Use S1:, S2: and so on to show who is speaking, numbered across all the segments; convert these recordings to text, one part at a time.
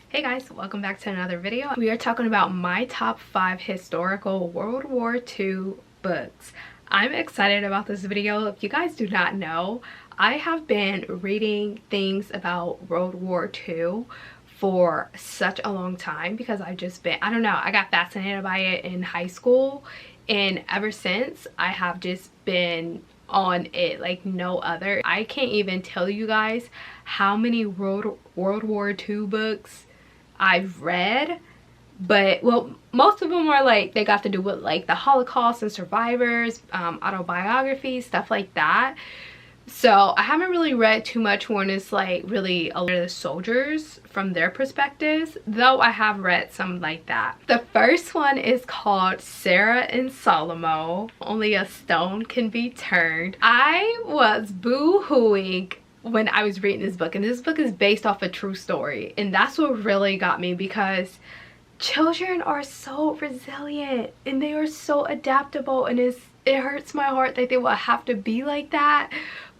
S1: Hey guys, welcome back to another video. We are talking about my top 5 historical World War II books. I'm excited about this video. If you guys do not know, I have been reading things about World War II for such a long time because I've just been, I don't know, I got fascinated by it in high school, and ever since I have just been on it like no other. I can't even tell you guys how many World War II books I've read, but well, most of them are like they got to do with like the Holocaust and survivors, autobiographies, stuff like that. So I haven't really read too much when it's like really a lot of the soldiers from their perspectives, though I have read some like that. The first one is called Sarah and Solomo, Only a Stone Can Be Turned. I was boo-hooing when I was reading this book, and this book is based off a true story, and that's what really got me, because children are so resilient and they are so adaptable, and it hurts my heart that they will have to be like that.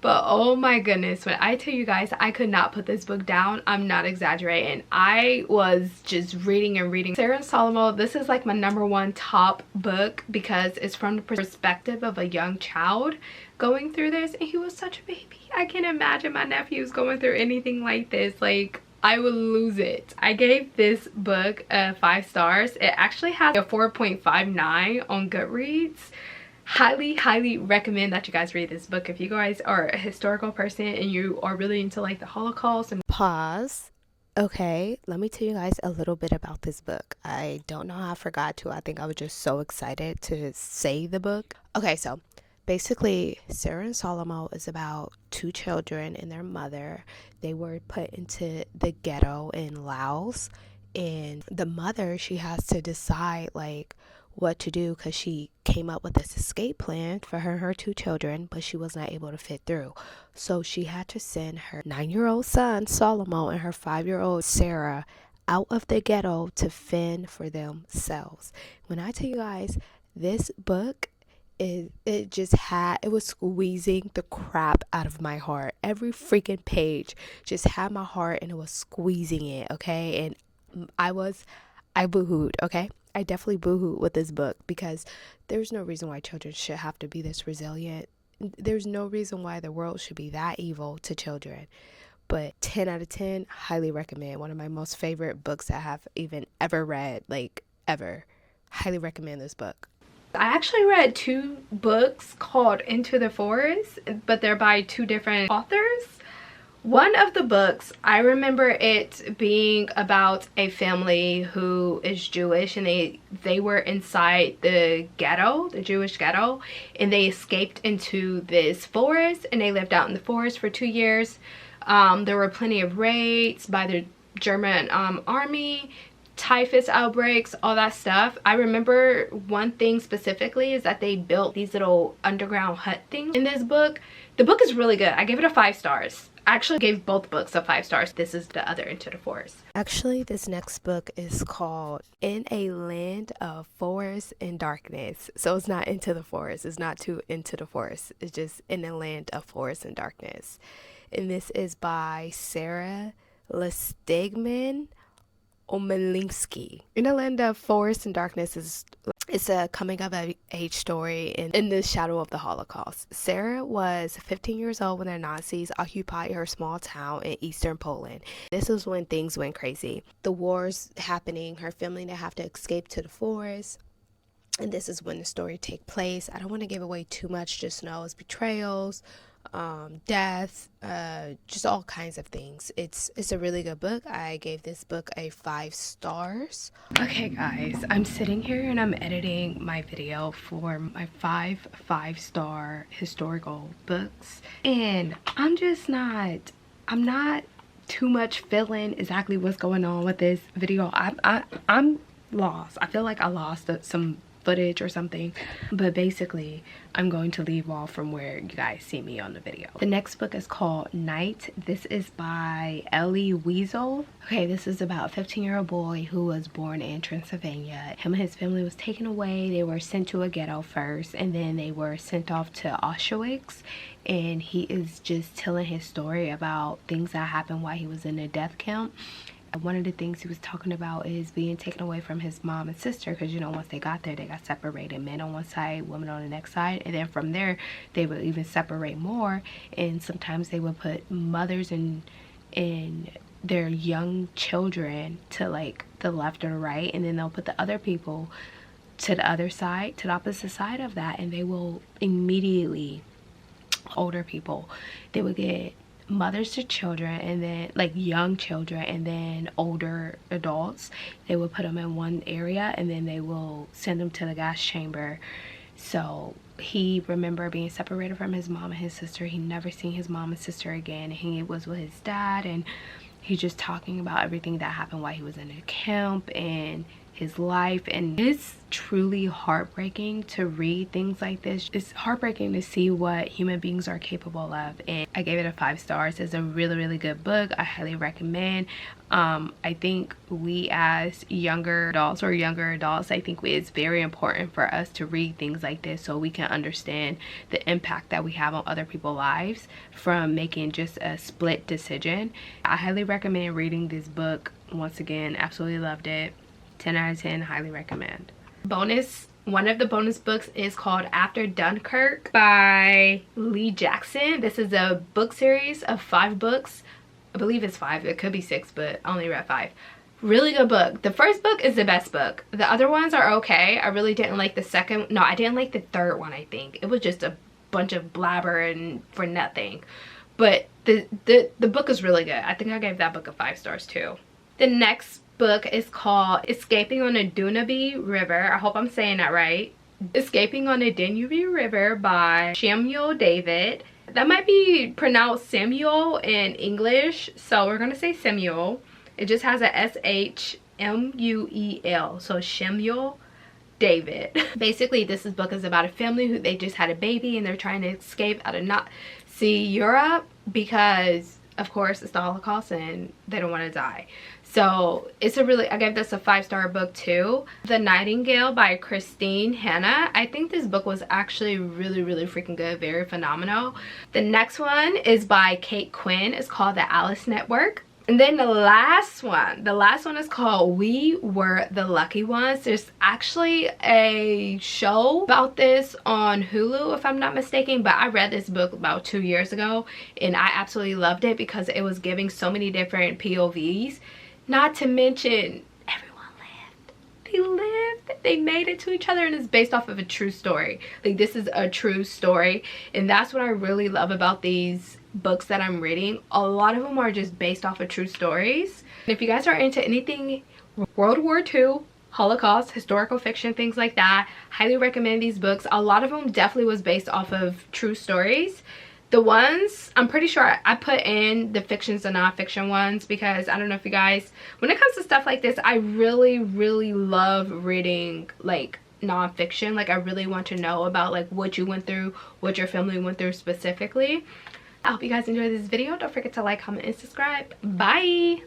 S1: But oh my goodness, when I tell you guys I could not put this book down, I'm not exaggerating. I was just reading and reading. Sarah and Solomo, this is like my #1 top book because it's from the perspective of a young child going through this, and he was such a baby. I can't imagine my nephews going through anything like this. Like, I would lose it. I gave this book 5 stars. It actually has a 4.59 on Goodreads. Highly recommend that you guys read this book if you guys are a historical person and you are really into like the Holocaust. And
S2: pause. Okay, let me tell you guys a little bit about this book. I don't know how I forgot to. I think I was just so excited to say the book. Okay, so basically, Sarah and Solomo is about 2 children and their mother. They were put into the ghetto in Laos, and the mother, she has to decide like what to do because she came up with this escape plan for her and her 2 children, but she was not able to fit through. So she had to send her 9-year-old son Solomo and her 5-year-old Sarah out of the ghetto to fend for themselves. When I tell you guys, this book, it was squeezing the crap out of my heart. Every freaking page just had my heart and it was squeezing it, okay? And I boohooed, okay? I definitely boohooed with this book because there's no reason why children should have to be this resilient. There's no reason why the world should be that evil to children. But 10 out of 10, highly recommend. One of my most favorite books I have even ever read, like ever. Highly recommend this book.
S1: I actually read 2 books called Into the Forest, but they're by 2 different authors. One of the books, I remember it being about a family who is Jewish, and they were inside the ghetto, the Jewish ghetto, and they escaped into this forest, and they lived out in the forest for 2 years. There were plenty of raids by the German army, typhus outbreaks, all that stuff. I remember one thing specifically is that they built these little underground hut things in this book. The book is really good. I gave it a 5 stars. I actually gave both books a 5 stars. This is the other Into the Forest.
S2: Actually, this next book is called In a Land of Forest and Darkness. So it's not Into the Forest. It's not too Into the Forest. It's just In a Land of Forest and Darkness. And this is by Sarah Lestegman Omelinsky. In a Land of Forest and Darkness it's a coming of age story in the shadow of the Holocaust. Sarah was 15 years old when the Nazis occupied her small town in eastern Poland. This was when things went crazy. The war's happening, her family, they have to escape to the forest. And this is when the story takes place. I don't want to give away too much, just know it's betrayals, death, just all kinds of things. It's a really good book. I gave this book a 5 stars.
S1: Okay guys, I'm sitting here and I'm editing my video for my 5-star historical books, and I'm not too much feeling exactly what's going on with this video. I'm lost. I feel like I lost some footage or something, but basically I'm going to leave off from where you guys see me on the video. The next book is called Night. This is by Ellie Weasel. Okay, this is about a 15-year-old boy who was born in Transylvania. Him and his family was taken away. They were sent to a ghetto first, and then they were sent off to Auschwitz, and he is just telling his story about things that happened while he was in a death camp.
S2: One of the things he was talking about is being taken away from his mom and sister, because you know, once they got there, they got separated, men on one side, women on the next side, and then from there they would even separate more, and sometimes they would put mothers and their young children to like the left or the right, and then they'll put the other people to the other side, to the opposite side of that, and they will immediately, older people, they would get mothers to children, and then like young children, and then older adults, they will put them in one area, and then they will send them to the gas chamber. So he remembered being separated from his mom and his sister. He never seen his mom and sister again. He was with his dad, and he's just talking about everything that happened while he was in a camp and his life. And it's truly heartbreaking to read things like this. It's heartbreaking to see what human beings are capable of, and I gave it a 5 stars. It's a really good book. I highly recommend. I think we as younger adults, I think it's very important for us to read things like this so we can understand the impact that we have on other people's lives from making just a split decision. I highly recommend reading this book. Once again, absolutely loved it. 10 out of 10, highly recommend. One of the bonus books is called After Dunkirk by Lee Jackson. This is a book series of 5 books. I believe it's 5, it could be 6, but I only read 5. Really good book. The first book is the best book. The other ones are okay. I really didn't like the second. No, I didn't like the third one. I think it was just a bunch of blabber and for nothing. But the book is really good. I think I gave that book a 5 stars too. The next book is called Escaping on the Danube River. I hope I'm saying that right. Escaping on the Danube River by Samuel David. That might be pronounced Samuel in English, so we're gonna say Samuel. It just has a S-H-M-U-E-L, so Samuel David. Basically, this book is about a family who they just had a baby, and they're trying to escape out of Nazi Europe because, of course, it's the Holocaust and they don't want to die. So it's I gave this a 5-star book too. The Nightingale by Christine Hanna. I think this book was actually really freaking good, very phenomenal. The next one is by Kate Quinn. It's called The Alice Network. And then the last one is called We Were the Lucky Ones. There's actually a show about this on Hulu, if I'm not mistaken, but I read this book about 2 years ago, and I absolutely loved it because it was giving so many different POVs. Not to mention, everyone lived. They made it to each other, and it's based off of a true story. Like, this is a true story, and that's what I really love about these books that I'm reading. A lot of them are just based off of true stories. And if you guys are into anything World War II, Holocaust, historical fiction, things like that, highly recommend these books. A lot of them definitely was based off of true stories. The ones, I'm pretty sure I put in the fictions and non-fiction ones because I don't know if you guys, when it comes to stuff like this, I really love reading like non-fiction. Like, I really want to know about like what you went through, what your family went through specifically. I hope you guys enjoyed this video. Don't forget to like, comment, and subscribe. Bye!